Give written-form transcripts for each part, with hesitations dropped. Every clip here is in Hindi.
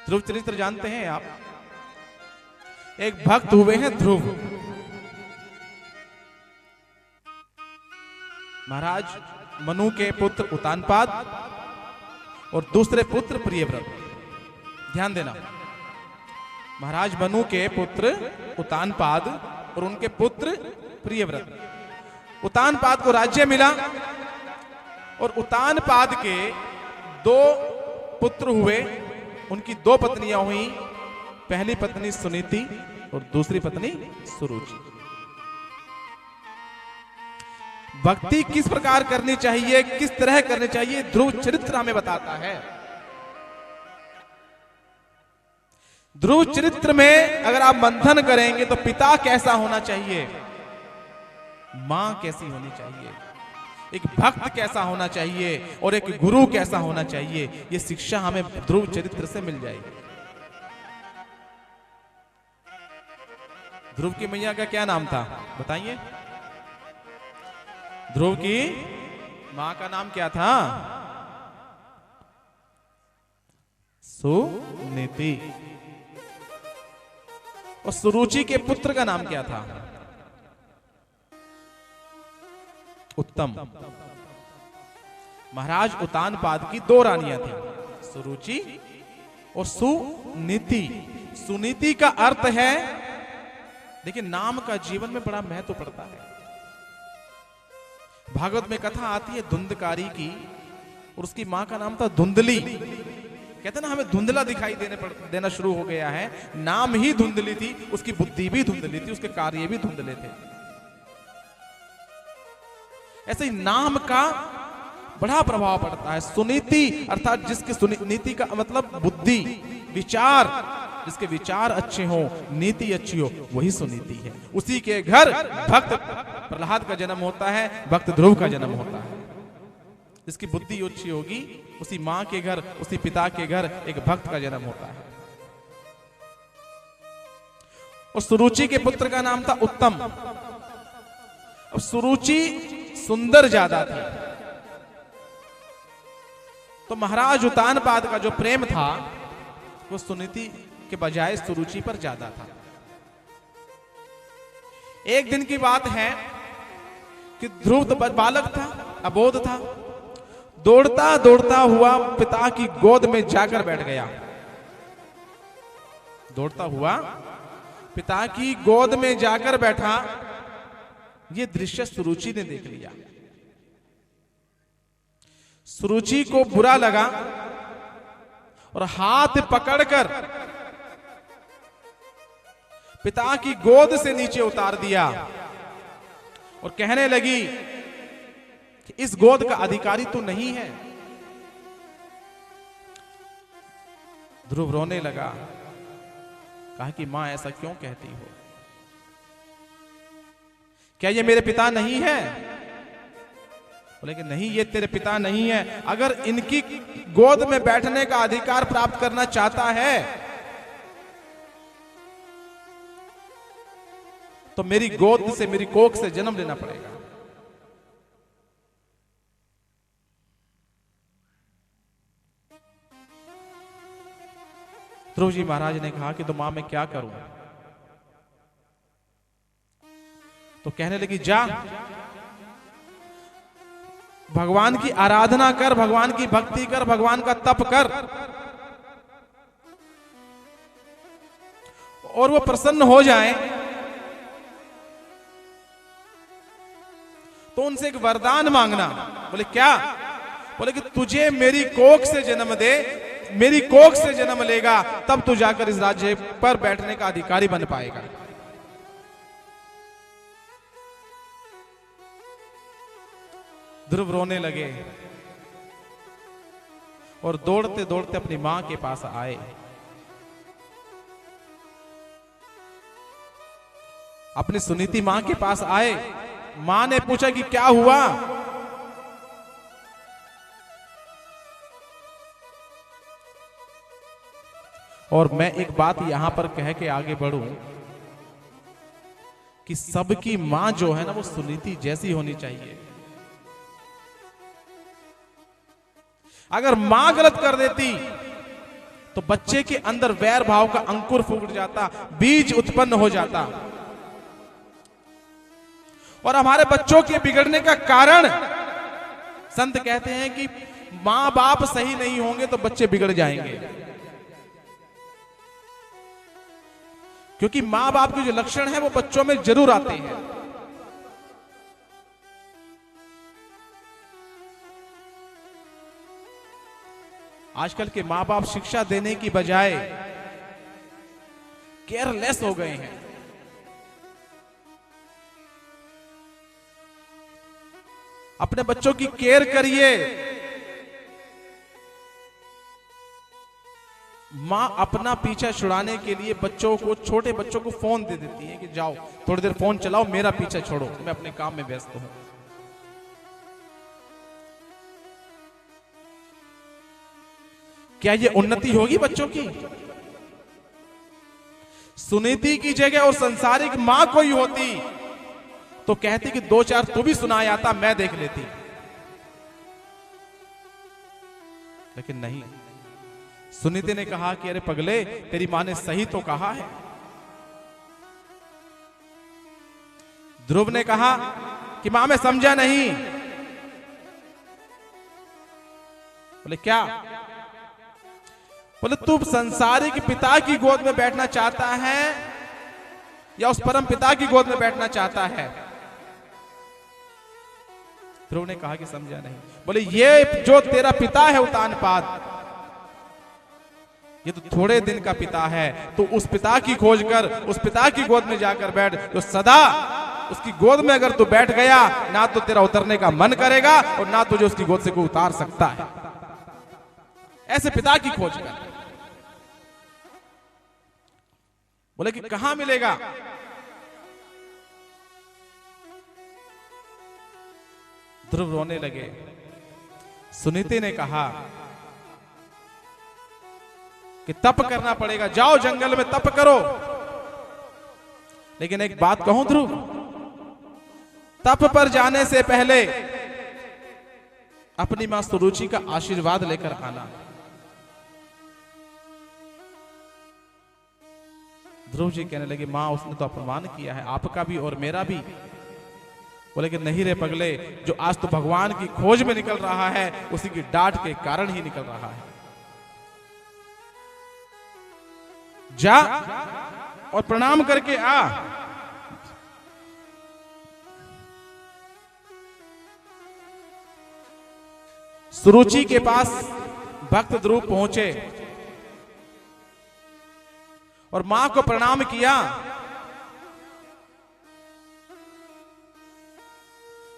ध्रुव चरित्र जानते हैं आप? एक भक्त हुए हैं ध्रुव। महाराज मनु के पुत्र उतानपाद और दूसरे पुत्र प्रियव्रत। ध्यान देना, महाराज मनु के पुत्र उतानपाद और उनके पुत्र प्रियव्रत। उतानपाद को राज्य मिला और उतानपाद के दो पुत्र हुए, उनकी दो पत्नियां हुई। पहली पत्नी सुनीति और दूसरी पत्नी सुरुचि। भक्ति किस प्रकार करनी चाहिए, किस तरह करनी चाहिए, ध्रुव चरित्र हमें बताता है। ध्रुव चरित्र में अगर आप मंथन करेंगे तो पिता कैसा होना चाहिए, मां कैसी होनी चाहिए, एक भक्त कैसा होना चाहिए और एक गुरु कैसा होना चाहिए, यह शिक्षा हमें ध्रुव चरित्र से मिल जाएगी। ध्रुव की मैया का क्या नाम था बताइए? ध्रुव की मां का नाम क्या था? सुनीति। और सुरुचि के पुत्र का नाम क्या था? उत्तम। महाराज उतानपाद की दो रानियां थी, सुरुचि और सुनीति। सुनीति का अर्थ है, देखिए नाम का जीवन में बड़ा महत्व पड़ता है। भागवत में कथा आती है धुंधकारी की, और उसकी मां का नाम था धुंधली। कहते ना हमें धुंधला दिखाई देना शुरू हो गया है। नाम ही धुंधली थी, उसकी बुद्धि भी धुंधली थी, उसके कार्य भी धुंधले थे। ऐसे ही नाम का बड़ा प्रभाव पड़ता है। सुनीति अर्थात जिसकी नीति का मतलब बुद्धि, विचार, जिसके विचार अच्छे हो, नीति अच्छी हो, वही सुनीति है। उसी के घर भक्त प्रहलाद का जन्म होता है, भक्त ध्रुव का जन्म होता है। जिसकी बुद्धि अच्छी होगी, उसी मां के घर, उसी पिता के घर एक भक्त का जन्म होता है। और सुरुचि के पुत्र का नाम था उत्तम। अब सुरुचि सुंदर ज्यादा थी, तो महाराज उतानपाद का जो प्रेम था वो सुनीति के बजाय सुरुचि पर ज्यादा था। एक दिन की बात है कि ध्रुव तो बालक था, अबोध था, दौड़ता दौड़ता हुआ पिता की गोद में जाकर बैठ गया। दौड़ता हुआ पिता की गोद में जाकर बैठा। यह दृश्य सुरुचि ने देख लिया। सुरुचि को बुरा लगा और हाथ पकड़कर पिता की गोद से नीचे उतार दिया और कहने लगी कि इस गोद का अधिकारी तू नहीं है। ध्रुव रोने लगा, कहा कि मां ऐसा क्यों कहती हो, क्या ये मेरे पिता नहीं है? बोले कि नहीं, ये तेरे पिता नहीं है। अगर इनकी गोद में बैठने का अधिकार प्राप्त करना चाहता है तो मेरी गोद से, मेरी कोख से जन्म लेना पड़ेगा। ध्रुव जी महाराज ने कहा कि तो मां मैं क्या करूं? तो कहने लगी जा भगवान की आराधना कर, भगवान की भक्ति कर, भगवान का तप कर, और वो प्रसन्न हो जाए तो उनसे एक वरदान मांगना। बोले क्या? बोले कि तुझे मेरी कोख से जन्म दे, मेरी कोख से जन्म लेगा तब तू जाकर इस राज्य पर बैठने का अधिकारी बन पाएगा। ध्रुव रोने लगे और दौड़ते दौड़ते अपनी मां के पास आए। अपनी सुनीति मां के पास आए। मां ने पूछा कि क्या हुआ? और मैं एक बात यहां पर कह के आगे बढ़ूं कि सबकी मां जो है ना वो सुनीति जैसी होनी चाहिए। अगर मां गलत कर देती तो बच्चे के अंदर वैर भाव का अंकुर फूट जाता, बीज उत्पन्न हो जाता। और हमारे बच्चों के बिगड़ने का कारण, संत कहते हैं कि मां बाप सही नहीं होंगे तो बच्चे बिगड़ जाएंगे। क्योंकि मां बाप के जो लक्षण है वो बच्चों में जरूर आते हैं। आजकल के मां बाप शिक्षा देने की बजाय केयरलेस हो गए हैं। अपने बच्चों की केयर करिए। मां अपना पीछा छुड़ाने के लिए बच्चों को, छोटे बच्चों को फोन दे देती है कि जाओ थोड़ी देर फोन चलाओ, मेरा पीछा छोड़ो, मैं अपने काम में व्यस्त हूं। क्या ये उन्नति होगी बच्चों की? सुनीति की जगह और संसारिक मां कोई होती तो कहती कि दो चार तू भी सुनाया आता, मैं देख लेती। लेकिन नहीं, सुनीति ने कहा कि अरे पगले, तेरी मां ने सही तो कहा है। ध्रुव ने कहा कि मां मैं समझा नहीं। बोले क्या? बोले तू संसारिक पिता की गोद में बैठना चाहता है या उस परम पिता की गोद में बैठना चाहता है? ध्रुव ने कहा कि समझा नहीं। बोले ये जो तेरा पिता है उतानपाद, ये तो थोड़े दिन का पिता है। तो उस पिता की खोज कर, उस पिता की गोद में जाकर बैठ, तो सदा उसकी गोद में अगर तू बैठ गया, ना तो तेरा उतरने का मन करेगा और ना तुझे उसकी गोद से कोई उतार सकता है। ऐसे पिता की खोज कर। बोले कि कहां मिलेगा? ध्रुव रोने लगे। सुनीति ने कहा कि तप करना पड़ेगा, जाओ जंगल में तप करो। लेकिन एक बात कहूं ध्रुव, तप पर जाने से पहले अपनी मां सुरुचि का आशीर्वाद लेकर आना। ध्रुव जी कहने लगे मां उसने तो अपमान किया है, आपका भी और मेरा भी। बोले कि नहीं रे पगले, जो आज तो भगवान की खोज में निकल रहा है उसी की डांट के कारण ही निकल रहा है। जा और प्रणाम करके आ। सुरुचि के पास भक्त ध्रुव पहुंचे और मां को प्रणाम किया।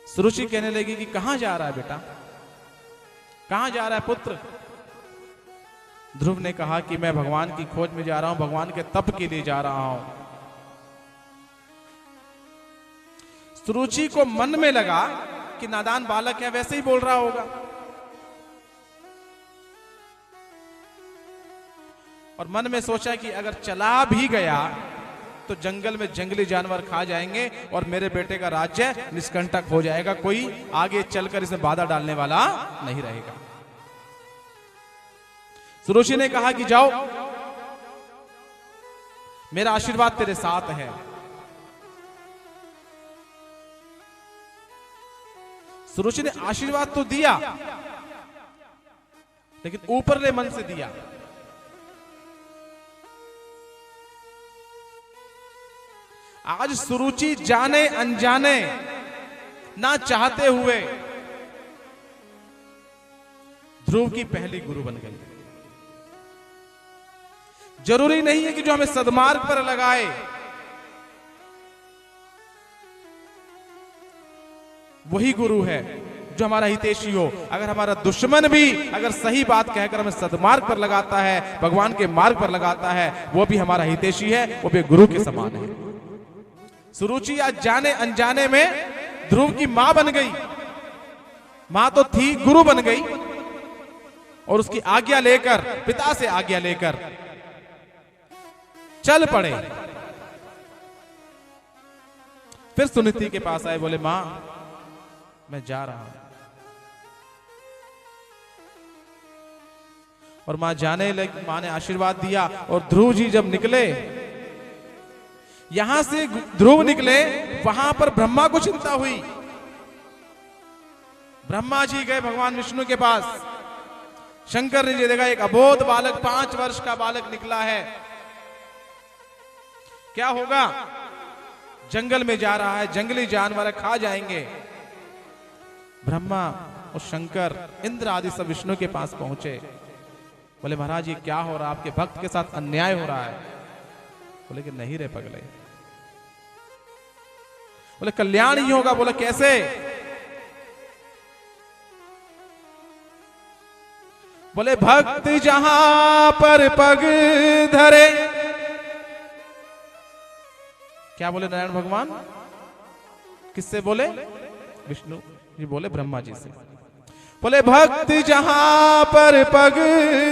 सुरुचि कहने लगी कि कहां जा रहा है बेटा, कहां जा रहा है पुत्र? ध्रुव ने कहा कि मैं भगवान की खोज में जा रहा हूं, भगवान के तप के लिए जा रहा हूं। सुरुचि को मन में लगा कि नादान बालक है, वैसे ही बोल रहा होगा। और मन में सोचा कि अगर चला भी गया तो जंगल में जंगली जानवर खा जाएंगे और मेरे बेटे का राज्य निष्कंटक हो जाएगा, कोई आगे चलकर इसमें बाधा डालने वाला नहीं रहेगा। सुरुचि ने कहा कि जाओ, मेरा आशीर्वाद तेरे साथ है। सुरुचि ने आशीर्वाद तो दिया, लेकिन ऊपरले मन से दिया। आज सुरुचि जाने अनजाने, ना चाहते हुए ध्रुव की पहली गुरु बन गई। जरूरी नहीं है कि जो हमें सद्मार्ग पर लगाए वही गुरु है जो हमारा हितैषी हो। अगर हमारा दुश्मन भी अगर सही बात कहकर हमें सद्मार्ग पर लगाता है, भगवान के मार्ग पर लगाता है, वो भी हमारा हितैषी है, वो भी गुरु के समान है। सुरुचि आज जाने अनजाने में ध्रुव की मां बन गई। मां तो थी, गुरु बन गई और उसकी आज्ञा लेकर, पिता से आज्ञा लेकर चल पड़े। फिर सुनीति के पास आए, बोले मां मैं जा रहा हूं। और मां जाने लगी, मां ने आशीर्वाद दिया और ध्रुव जी जब निकले, यहां से ध्रुव निकले, वहां पर ब्रह्मा को चिंता हुई। ब्रह्मा जी गए भगवान विष्णु के पास। शंकर ने जी देखा एक अबोध बालक, 5 वर्ष का बालक निकला है, क्या होगा? जंगल में जा रहा है, जंगली जानवर खा जाएंगे। ब्रह्मा और शंकर, इंद्र आदि सब विष्णु के पास पहुंचे। बोले महाराज ये क्या हो रहा है, आपके भक्त के साथ अन्याय हो रहा है। बोले कि नहीं रे पगले। बोले कल्याण ही होगा। बोले कैसे? बोले भक्त जहां पर पग धरे। क्या बोले नारायण भगवान? किससे बोले? विष्णु जी बोले ब्रह्मा जी से। बोले भक्त जहां पर पग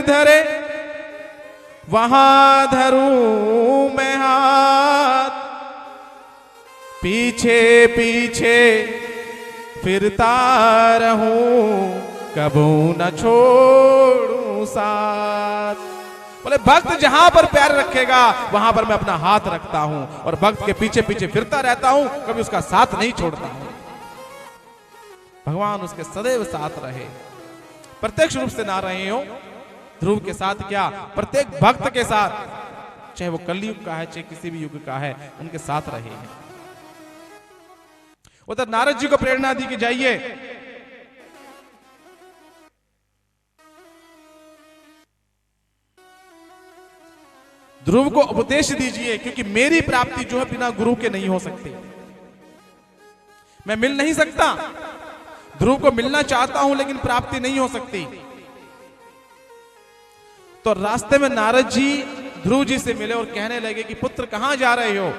धरे, वहां धरूं मैं हाथ, पीछे पीछे फिरता रहूं, कबू न छोड़ूं साथ। बोले भक्त जहां पर पैर रखेगा वहां पर मैं अपना हाथ रखता हूं, और भक्त के पीछे पीछे फिरता रहता हूं, कभी उसका साथ नहीं छोड़ता हूं। भगवान उसके सदैव साथ रहे, प्रत्यक्ष रूप से ना रहे हो, ध्रुव के साथ क्या प्रत्येक भक्त के साथ, चाहे वो कलयुग का है चाहे किसी भी युग का है, उनके साथ रहे हैं। उधर नारद जी को प्रेरणा दी कि जाइए ध्रुव को उपदेश दीजिए, क्योंकि मेरी प्राप्ति जो है बिना गुरु के नहीं हो सकती। मैं मिल नहीं सकता, ध्रुव को मिलना चाहता हूं लेकिन प्राप्ति नहीं हो सकती। तो रास्ते में नारद जी ध्रुव जी से मिले और कहने लगे कि पुत्र कहां जा रहे हो?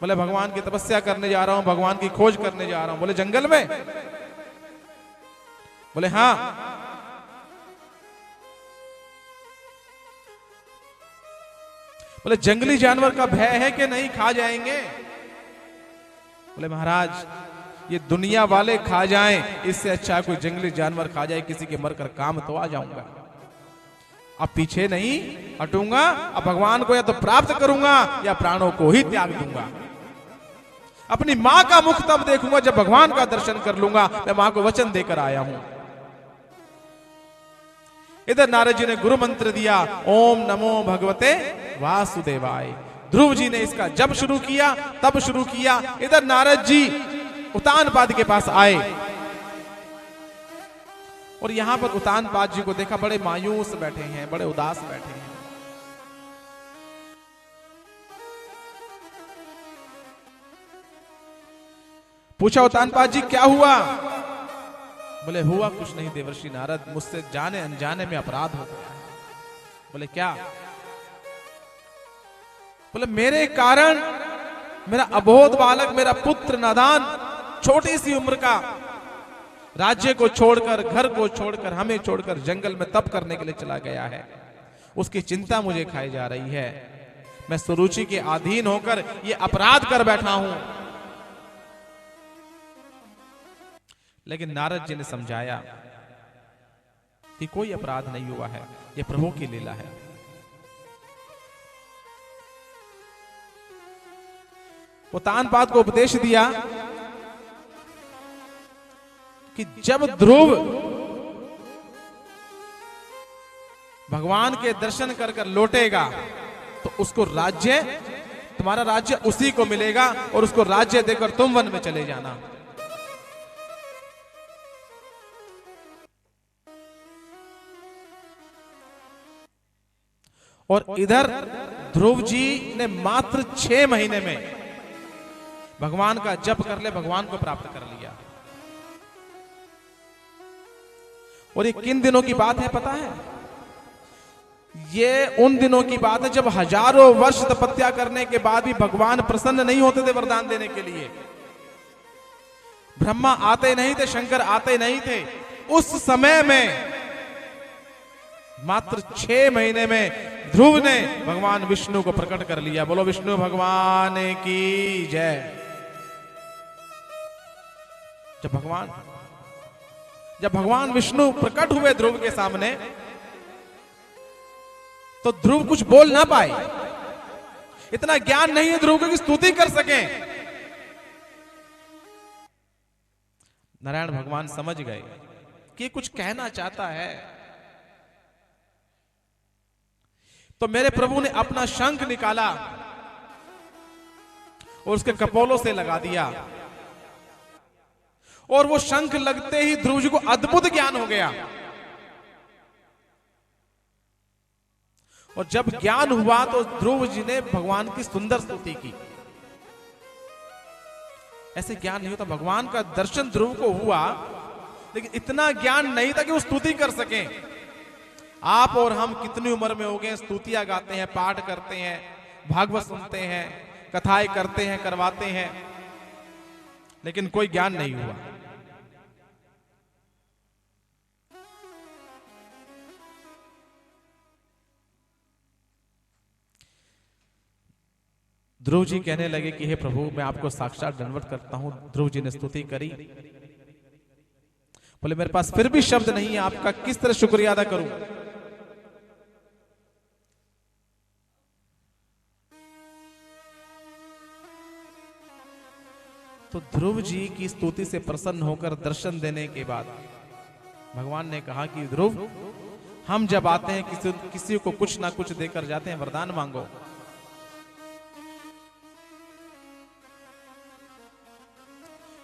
बोले भगवान की तपस्या करने जा रहा हूं, भगवान की खोज करने जा रहा हूं। बोले जंगल में? बोले हां। बोले जंगली जानवर का भय है कि नहीं, खा जाएंगे? बोले महाराज ये दुनिया वाले खा जाएं, इससे अच्छा कोई जंगली जानवर खा जाए, किसी के मरकर काम तो आ जाऊंगा। अब पीछे नहीं हटूंगा, अब भगवान को या तो प्राप्त करूंगा या प्राणों को ही त्याग दूंगा। अपनी मां का मुख तब देखूंगा जब भगवान का दर्शन कर लूंगा। मैं मां को वचन देकर आया हूं। इधर नारद जी ने गुरु मंत्र दिया, ओम नमो भगवते वासुदेवाय। ध्रुव जी ने इसका जब शुरू किया तब शुरू किया। इधर नारद जी उतानपाद के पास आए और यहां पर उतानपाद जी को देखा, बड़े मायूस बैठे हैं, बड़े उदास बैठे हैं। पूछा उतानपाद जी क्या हुआ? बोले हुआ कुछ नहीं देवर्षि नारद, मुझसे जाने अनजाने में अपराध हो गया है। बोले क्या? बोले मेरे कारण मेरा अबोध बालक, मेरा पुत्र नादान, छोटी सी उम्र का, राज्य को छोड़कर, घर को छोड़कर, हमें छोड़कर जंगल में तप करने के लिए चला गया है। उसकी चिंता मुझे खाई जा रही है। मैं सुरुचि के अधीन होकर ये अपराध कर बैठा हूं। लेकिन नारद जी ने समझाया कि कोई अपराध नहीं हुआ है, यह प्रभु की लीला है। उतानपाद को उपदेश दिया कि जब ध्रुव भगवान के दर्शन कर कर लौटेगा तो उसको राज्य, तुम्हारा राज्य उसी को मिलेगा और उसको राज्य देकर तुम वन में चले जाना। और इधर ध्रुव जी ने मात्र 6 महीने में भगवान का जप कर ले, भगवान को प्राप्त कर लिया। और ये किन दिनों की बात है पता है? ये उन दिनों की बात है जब हजारों वर्ष तपस्या करने के बाद भी भगवान प्रसन्न नहीं होते थे वरदान देने के लिए। ब्रह्मा आते नहीं थे, शंकर आते नहीं थे। उस समय में मात्र 6 महीने में ध्रुव ने भगवान विष्णु को प्रकट कर लिया। बोलो विष्णु भगवान की जय। जब भगवान जब भगवान विष्णु प्रकट हुए ध्रुव के सामने, तो ध्रुव कुछ बोल ना पाए। इतना ज्ञान नहीं है ध्रुव को कि स्तुति कर सके। नारायण भगवान समझ गए कि कुछ कहना चाहता है। तो मेरे प्रभु ने अपना शंख निकाला और उसके कपोलों से लगा दिया, और वो शंख लगते ही ध्रुव जी को अद्भुत ज्ञान हो गया। और जब ज्ञान हुआ तो ध्रुव जी ने भगवान की सुंदर स्तुति की। ऐसे ज्ञान नहीं होता। भगवान का दर्शन ध्रुव को हुआ, लेकिन इतना ज्ञान नहीं था कि वो स्तुति कर सकें। आप और हम कितनी उम्र में हो गए, स्तुतियां गाते हैं, पाठ करते हैं, भागवत सुनते हैं, कथाएं करते हैं, करवाते हैं, लेकिन कोई ज्ञान नहीं हुआ। ध्रुव जी कहने लगे कि हे प्रभु, मैं आपको साक्षात दंडवत करता हूं। ध्रुव जी ने स्तुति करी। बोले मेरे पास फिर भी शब्द नहीं है, आपका किस तरह शुक्रिया अदा करूं। तो ध्रुव जी की स्तुति से प्रसन्न होकर दर्शन देने के बाद भगवान ने कहा कि ध्रुव, हम जब आते हैं किसी को कुछ ना कुछ देकर जाते हैं, वरदान मांगो।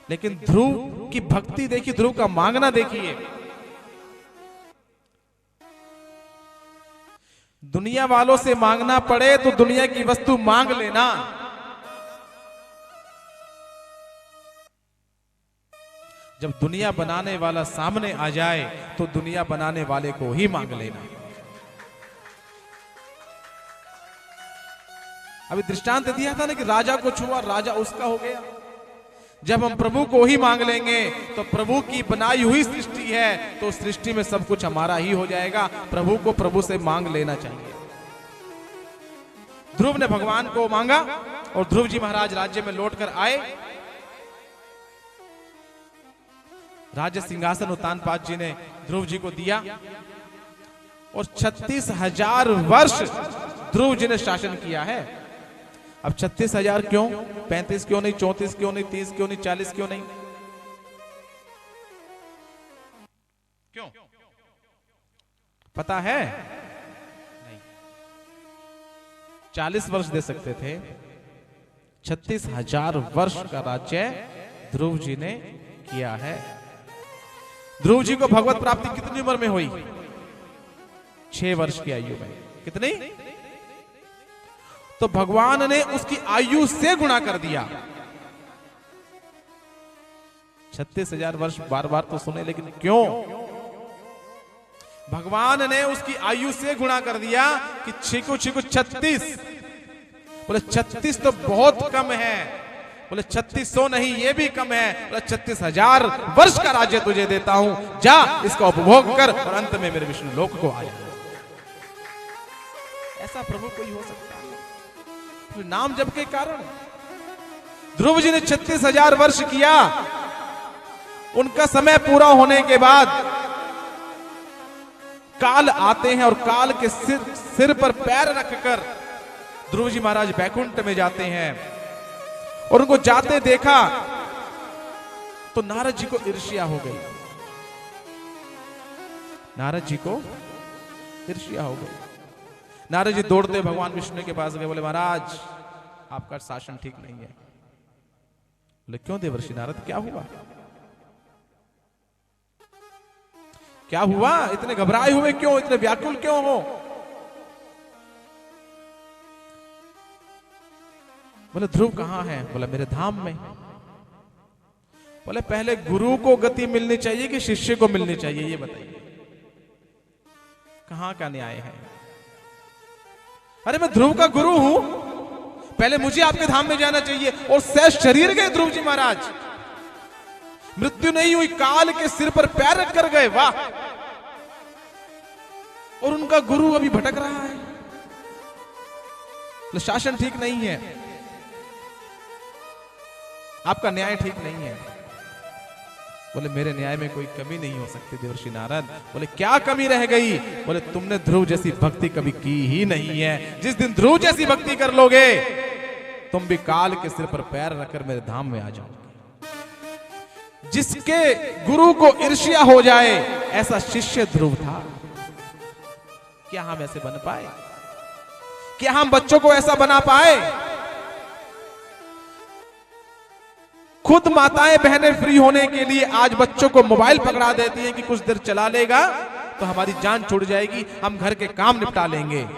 लेकिन ध्रुव की भक्ति देखिए, ध्रुव का मांगना देखिए। दुनिया वालों से मांगना पड़े तो दुनिया की वस्तु मांग लेना, जब दुनिया बनाने वाला सामने आ जाए तो दुनिया बनाने वाले को ही मांग लेना। अभी दृष्टांत दिया था ना कि राजा को छुआ, राजा उसका हो गया। जब हम प्रभु को ही मांग लेंगे तो प्रभु की बनाई हुई सृष्टि है, तो सृष्टि में सब कुछ हमारा ही हो जाएगा। प्रभु को प्रभु से मांग लेना चाहिए। ध्रुव ने भगवान को मांगा और ध्रुव जी महाराज राज्य में लौटकर आए। राज्य सिंहासन उत्तानपाद जी ने ध्रुव जी को दिया और 36,000 वर्ष ध्रुव जी ने शासन किया है। अब 36,000 क्यों? 35 क्यों नहीं? 34 क्यों नहीं? 30 क्यों नहीं? 40 क्यों नहीं? क्यों पता है? नहीं। 40 वर्ष दे सकते थे। 36,000 वर्ष का राज्य ध्रुव जी ने किया है। ध्रुव जी को भगवत प्राप्ति कितनी उम्र में हुई? 6 वर्ष की आयु में। कितनी? तो भगवान ने उसकी आयु से गुणा कर दिया। 36,000 वर्ष बार बार तो सुने, लेकिन क्यों? भगवान ने उसकी आयु से गुणा कर दिया कि छीको छीको 36। बोले 36 तो बहुत कम है। बोले 3600 नहीं, ये भी कम है। बोले 36,000 वर्ष का राज्य तुझे देता हूं, जा इसका उपभोग कर और अंत में मेरे विष्णु लोक को आ जा। ऐसा प्रभु कोई हो सकता है? नाम जप के कारण ध्रुव जी ने 36,000 वर्ष किया। उनका समय पूरा होने के बाद काल आते हैं और काल के सिर पर पैर रखकर ध्रुव जी महाराज बैकुंठ में जाते हैं। और उनको जाते देखा तो नारद जी को ईर्ष्या हो गई। नारद जी को ईर्ष्या हो गई। नारद जी दौड़ते भगवान विष्णु के पास गए। बोले महाराज, आपका शासन ठीक नहीं है। बोले क्यों देवर्षि नारद, क्या हुआ? क्या हुआ? इतने घबराए हुए क्यों? इतने व्याकुल क्यों हो? बोले ध्रुव कहां है? बोला मेरे धाम में। बोले पहले गुरु को गति मिलनी चाहिए कि शिष्य को मिलनी चाहिए, ये बताइए। कहां का न्याय है? अरे मैं ध्रुव का गुरु हूं, पहले मुझे आपके धाम में जाना चाहिए। और शेष शरीर गए ध्रुव जी महाराज, मृत्यु नहीं हुई, काल के सिर पर पैर रख कर गए। वाह! और उनका गुरु अभी भटक रहा है। तो शासन ठीक नहीं है, आपका न्याय ठीक नहीं है। बोले मेरे न्याय में कोई कमी नहीं हो सकती देवर्षि नारद। बोले क्या कमी रह गई? बोले तुमने ध्रुव जैसी भक्ति कभी की ही नहीं है। जिस दिन ध्रुव जैसी भक्ति कर लोगे तुम भी काल के सिर पर पैर रखकर मेरे धाम में आ जाओगे। जिसके गुरु को ईर्ष्या हो जाए ऐसा शिष्य ध्रुव था। क्या हम ऐसे बन पाए? क्या हम बच्चों को ऐसा बना पाए? खुद माताएं बहनें फ्री होने के लिए आज बच्चों को मोबाइल पकड़ा देती हैं कि कुछ देर चला लेगा तो हमारी जान छूट जाएगी, हम घर के काम निपटा लेंगे।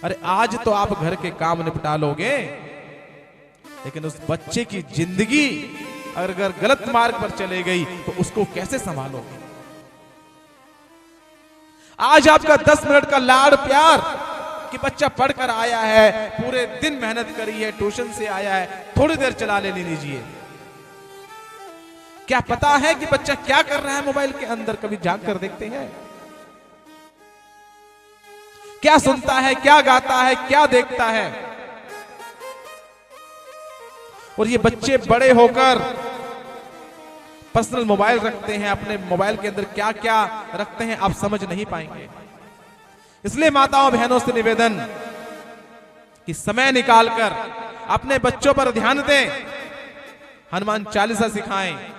अरे आज तो आप घर के काम निपटा लोगे, लेकिन उस बच्चे की जिंदगी अगर गलत मार्ग पर चले गई तो उसको कैसे संभालोगे? आज आपका 10 मिनट का लाड़ प्यार कि बच्चा पढ़कर आया है, पूरे दिन मेहनत करी है, ट्यूशन से आया है, थोड़ी देर चला ले लीजिए। क्या पता है कि बच्चा क्या कर रहा है मोबाइल के अंदर? कभी झांक कर देखते हैं? क्या सुनता है, क्या गाता है, क्या देखता है? और ये बच्चे बड़े होकर पर्सनल मोबाइल रखते हैं, अपने मोबाइल के अंदर क्या क्या रखते हैं आप समझ नहीं पाएंगे। इसलिए माताओं बहनों से निवेदन कि समय निकालकर अपने बच्चों पर ध्यान दें, हनुमान चालीसा सिखाएं,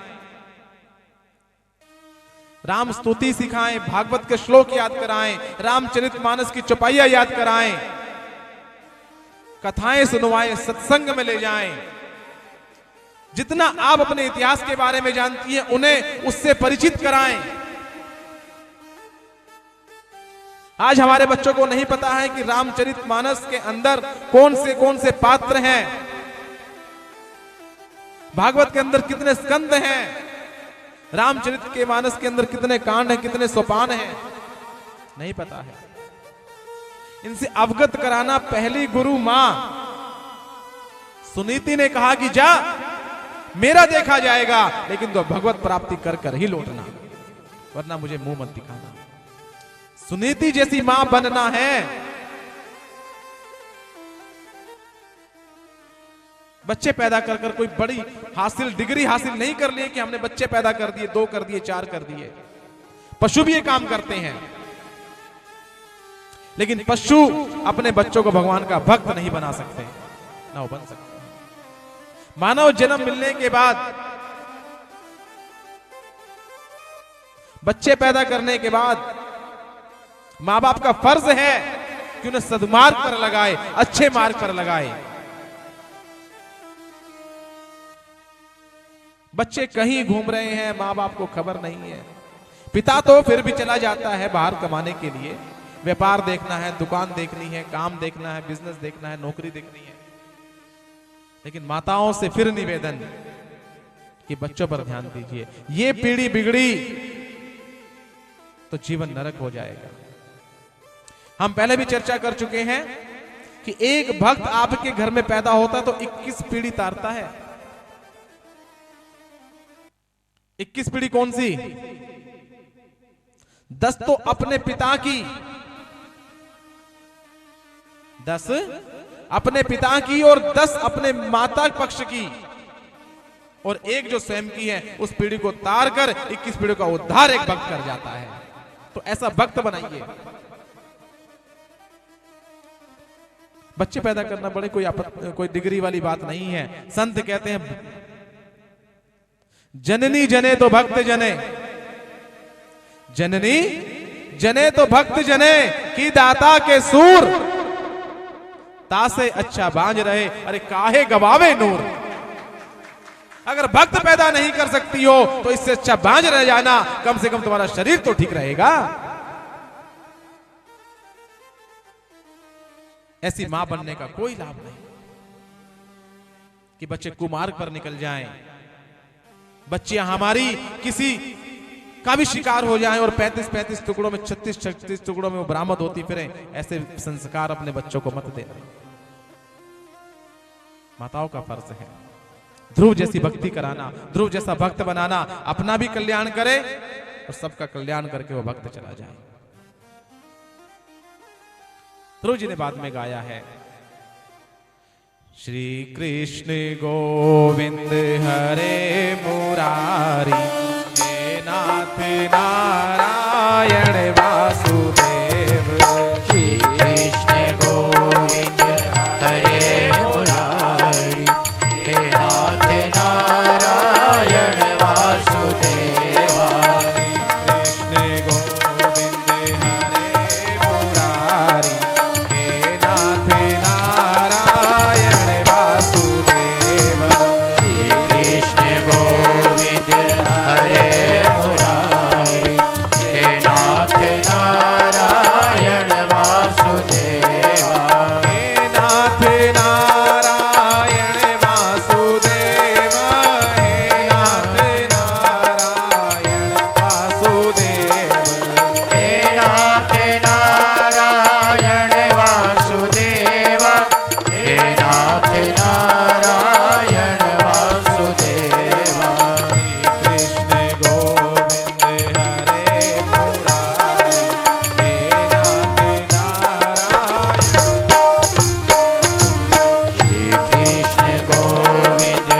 राम स्तुति सिखाएं, भागवत के श्लोक याद कराएं, रामचरितमानस की चौपाइयां याद कराएं, कथाएं सुनवाएं, सत्संग में ले जाएं। जितना आप अपने इतिहास के बारे में जानती हैं उन्हें उससे परिचित कराएं। आज हमारे बच्चों को नहीं पता है कि रामचरितमानस के अंदर कौन से पात्र हैं, भागवत के अंदर कितने स्कंद हैं, रामचरित के मानस के अंदर कितने कांड हैं, कितने सोपान हैं, नहीं पता है। इनसे अवगत कराना पहली गुरु मां सुनीति ने कहा कि जा मेरा देखा जाएगा, लेकिन तो भगवत प्राप्ति कर कर ही लौटना, वरना मुझे मुंह मत दिखाना। सुनीति जैसी मां बनना है। बच्चे पैदा कर कर कोई बड़ी डिग्री हासिल नहीं कर लिए कि हमने बच्चे पैदा कर दिए, 2 कर दिए, 4 कर दिए। पशु भी ये काम करते हैं, लेकिन पशु अपने बच्चों को भगवान का भक्त नहीं बना सकते, ना वो बन सकते। मानव जन्म मिलने के बाद, बच्चे पैदा करने के बाद मां बाप का फर्ज है कि उन्हें सद्मार्ग पर लगाए, अच्छे मार्ग पर लगाए। बच्चे कहीं घूम रहे हैं, मां बाप को खबर नहीं है। पिता तो फिर भी चला जाता है बाहर कमाने के लिए, व्यापार देखना है, दुकान देखनी है, काम देखना है, बिजनेस देखना है, नौकरी देखनी है। लेकिन माताओं से फिर निवेदन कि बच्चों पर ध्यान दीजिए। ये पीढ़ी बिगड़ी तो जीवन नरक हो जाएगा। हम पहले भी चर्चा कर चुके हैं कि एक भक्त आपके घर में पैदा होता तो 21 पीढ़ी तारता है। 21 पीढ़ी कौन सी? 10 तो अपने पिता की, 10 अपने पिता की और 10 अपने माता पक्ष की, और एक जो स्वयं की है, उस पीढ़ी को तार कर 21 पीढ़ी का उद्धार एक भक्त कर जाता है। तो ऐसा भक्त बनाइए। बच्चे पैदा करना बड़े कोई डिग्री वाली बात नहीं है। संत कहते हैं जननी जने तो भक्त जने, जननी जने तो भक्त जने की दाता के सूर, तासे अच्छा बांझ रहे अरे काहे गवावे नूर। अगर भक्त पैदा नहीं कर सकती हो तो इससे अच्छा बांझ रह जाना, कम से कम तुम्हारा शरीर तो ठीक रहेगा। ऐसी मां बनने का कोई लाभ नहीं कि बच्चे कुमार्ग पर निकल जाएं, बच्चियां हमारी किसी का भी शिकार हो जाएं और 35-35 टुकड़ों में, 36-36 टुकड़ों में वो बरामद होती फिरें। ऐसे संस्कार अपने बच्चों को मत देना। माताओं का फर्ज है ध्रुव जैसी भक्ति कराना, ध्रुव जैसा भक्त बनाना, अपना भी कल्याण करे और सबका कल्याण करके वो भक्त चला जाए। ध्रुव जी ने बाद में गाया है, श्री कृष्ण गोविंद हरे मुरारी, हे नाथ नारायण वासुदेव। श्री कृष्ण गोविंद हरे मुरारी, हे नाथ नारायण वासुदेवा। कृष्ण गोविंद हरे मुरारी, हे नाथ नारायण वासुदेव। श्री कृष्ण गोविंद हरे मुरारी, हे नाथ नारायण वासुदेवा। हे नाथ नारायण वासुदेव, हे नाथ नारायण वासुदेव। हे नाथ नारायण वासुदेवा, हे नाथ नारायण वासुदेवा। कृष्ण गोविंद हरे मुरारी, हे नाथ नारायण। श्री कृष्ण गोविंद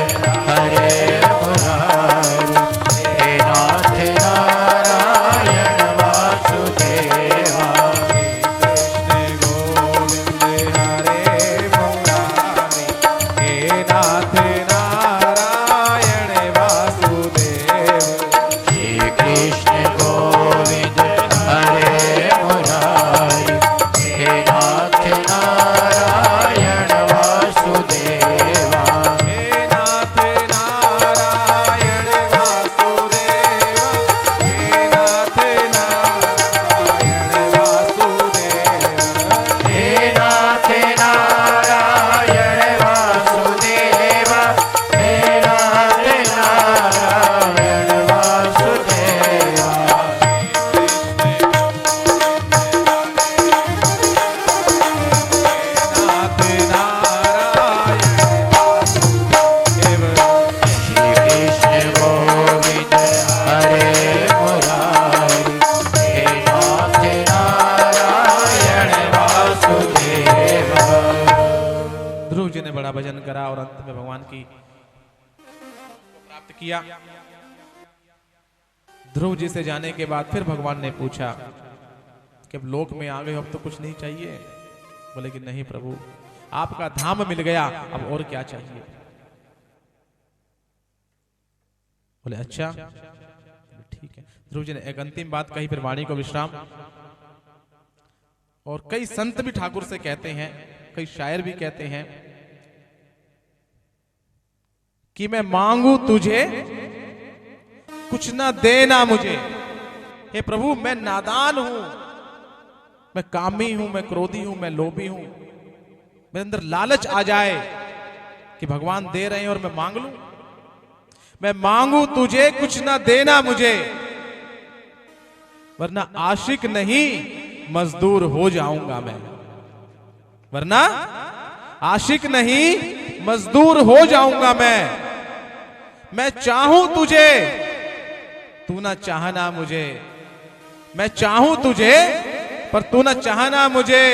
हरे मुरारी, हे नाथ नारायण वासुदेवा। कृष्ण गोविंद हरे मुरारी, हे नाथ नारायण वासुदेव। श्री कृष्ण गोविंद हरे मुरारी, हे नाथ नारायण वासुदेवा। हे नाथ नारायण वासुदेव, हे नाथ नारायण वासुदेव। हे नाथ नारायण वासुदेवा, हे नाथ नारायण वासुदेवा। नाथ नारायण वासुदेव। श्री कृष्ण गोविंद हरे मुरारी, हे नाथ नारायण वासुदेवा। ध्रुव जी ने बड़ा भजन करा और अंत में भगवान की प्राप्त किया। ध्रुव जी से जाने के बाद फिर भगवान ने पूछा कि अब लोक में आ गए हो, अब तो कुछ नहीं चाहिए। बोले कि नहीं प्रभु, आपका धाम मिल गया, अब और क्या चाहिए। बोले अच्छा ठीक है। ध्रुव जी ने एक अंतिम बात कही, फिर वाणी को विश्राम। और कई संत भी ठाकुर से कहते हैं, कई शायर भी कहते हैं कि मैं मांगू तुझे कुछ ना देना मुझे। हे प्रभु, मैं नादान हूं, मैं कामी हूं, मैं क्रोधी हूं, मैं लोभी हूं। मेरे अंदर लालच आ जाए कि भगवान दे रहे हैं और मैं मांग लूं। मैं मांगू तुझे कुछ ना देना मुझे, वरना आशिक नहीं मजदूर हो जाऊंगा मैं। वरना आशिक नहीं मजदूर हो जाऊंगा मैं चाहूं तुझे, तू ना चाहना मुझे। मैं चाहूं तुझे पर तू ना चाहना मुझे,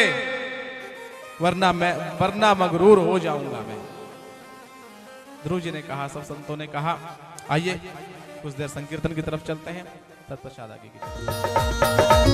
वरना मगरूर हो जाऊंगा मैं। ध्रुव जी ने कहा, सब संतों ने कहा। आइए कुछ देर संकीर्तन की तरफ चलते हैं, तत्पश्चात आगे की तरफ।